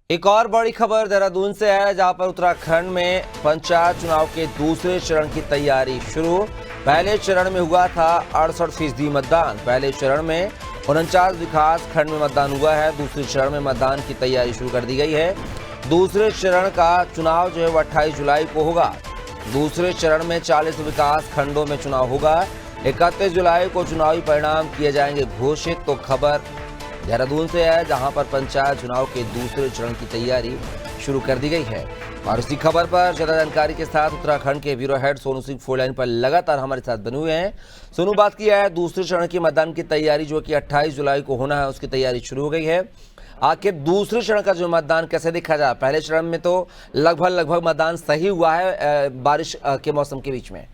एक और बड़ी खबर देहरादून से है, जहां पर उत्तराखंड में पंचायत चुनाव के दूसरे चरण की तैयारी शुरू। पहले चरण में हुआ था 68% मतदान। पहले चरण में 49 विकास खंड में मतदान हुआ है। दूसरे चरण में मतदान की तैयारी शुरू कर दी गई है। दूसरे चरण का चुनाव जो है वो 28 जुलाई को होगा। दूसरे चरण में 40 विकास खंडों में चुनाव होगा। 31 जुलाई को चुनावी परिणाम किए जाएंगे घोषित। तो खबर देहरादून से है, जहां पर पंचायत चुनाव के दूसरे चरण की तैयारी शुरू कर दी गई है। और इसी खबर पर ज्यादा जानकारी के साथ उत्तराखंड के bureau head Sonu Singh phone line पर लगातार हमारे साथ बने हुए हैं। सोनू, बात किया है दूसरे चरण की मतदान की तैयारी जो कि 28 जुलाई को होना है, उसकी तैयारी शुरू हो गई है। आखिर दूसरे चरण का जो मतदान कैसे देखा जाए? पहले चरण में तो लगभग मतदान सही हुआ है बारिश के मौसम के बीच में।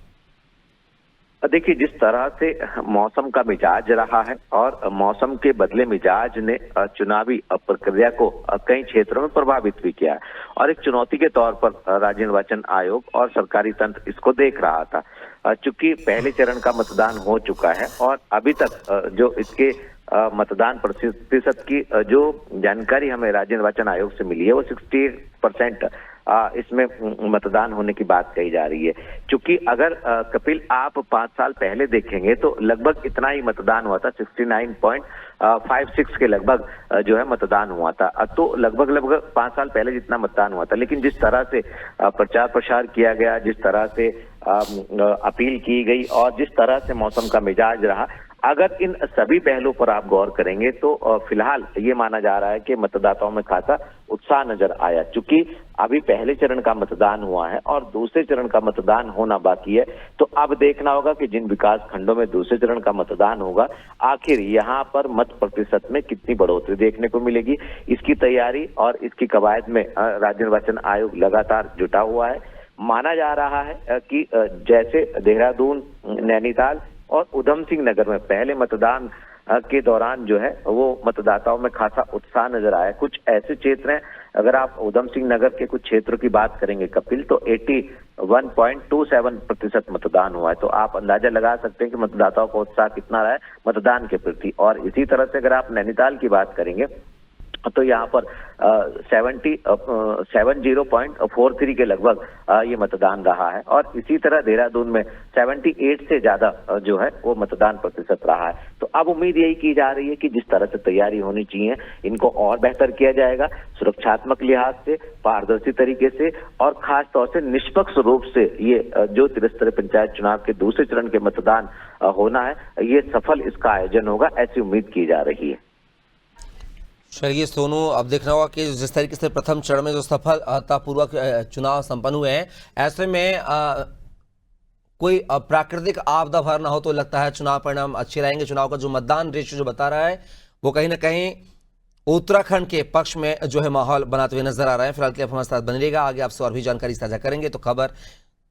देखिए, जिस तरह से मौसम का मिजाज रहा है और मौसम के बदले मिजाज ने चुनावी प्रक्रिया को कई क्षेत्रों में प्रभावित भी किया है और एक चुनौती के तौर पर राज्य निर्वाचन आयोग और सरकारी तंत्र इसको देख रहा था। चूंकि पहले चरण का मतदान हो चुका है और अभी तक जो इसके मतदान प्रतिशत की जो जानकारी हमें राज्य निर्वाचन आयोग से मिली है वो 68% इसमेमें मतदान होने की बात कही जा रही है। क्योंकि अगर कपिल आप 5 साल पहले देखेंगे तो लगभग इतना ही मतदान हुआ था, 69.56 के लगभग जो है मतदान हुआ था। तो लगभग 5 साल पहले जितना मतदान हुआ था। लेकिन जिस तरह से प्रचार प्रसार किया गया, जिस तरह से अपील की गई और जिस तरह से मौसम का मिजाज रहा, अगर इन सभी पहलुओं पर आप गौर करेंगे तो फिलहाल ये माना जा रहा है कि मतदाताओं में खासा उत्साह नजर आया। चूंकि अभी पहले चरण का मतदान हुआ है और दूसरे चरण का मतदान होना बाकी है, तो अब देखना होगा कि जिन विकास खंडों में दूसरे चरण का मतदान होगा, आखिर यहाँ पर मत प्रतिशत में कितनी बढ़ोतरी देखने को मिलेगी। इसकी तैयारी और इसकी कवायद में राज्य निर्वाचन आयोग लगातार जुटा हुआ है। माना जा रहा है कि जैसे देहरादून, नैनीताल और उधम सिंह नगर में पहले मतदान के दौरान जो है वो मतदाताओं में खासा उत्साह नजर आया। कुछ ऐसे क्षेत्र हैं, अगर आप उधम सिंह नगर के कुछ क्षेत्रों की बात करेंगे कपिल, तो 81.27% मतदान हुआ है। तो आप अंदाजा लगा सकते हैं कि मतदाताओं का उत्साह कितना रहा है मतदान के प्रति। और इसी तरह से अगर आप नैनीताल की बात करेंगे तो यहाँ पर 70.43 के लगभग ये मतदान रहा है। और इसी तरह देहरादून में 78 से ज्यादा जो है वो मतदान प्रतिशत रहा है। तो अब उम्मीद यही की जा रही है कि जिस तरह से तैयारी होनी चाहिए, इनको और बेहतर किया जाएगा, सुरक्षात्मक लिहाज से, पारदर्शी तरीके से और खास तौर से निष्पक्ष रूप से ये जो त्रिस्तरीय पंचायत चुनाव के दूसरे चरण के मतदान होना है, ये सफल इसका आयोजन होगा, ऐसी उम्मीद की जा रही है। चलिए सोनू, अब देखना होगा कि जिस तरीके से प्रथम चरण में जो सफलतापूर्वक चुनाव संपन्न हुए हैं, ऐसे में कोई प्राकृतिक आपदा भर ना हो तो लगता है चुनाव परिणाम अच्छे रहेंगे। चुनाव का जो मतदान रेशियो जो बता रहा है वो कहीं ना कहीं उत्तराखंड के पक्ष में जो है माहौल बनाते हुए नजर आ रहा है। फिलहाल के लिए हमारे साथ बने रहिएगा, आगे आपसे और भी जानकारी साझा करेंगे। तो खबर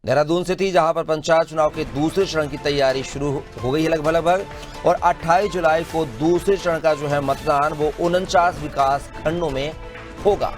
देहरादून से थी, जहां पर पंचायत चुनाव के दूसरे चरण की तैयारी शुरू हो गई है लगभग। और 28 जुलाई को दूसरे चरण का जो है मतदान वो 49 विकास खंडों में होगा।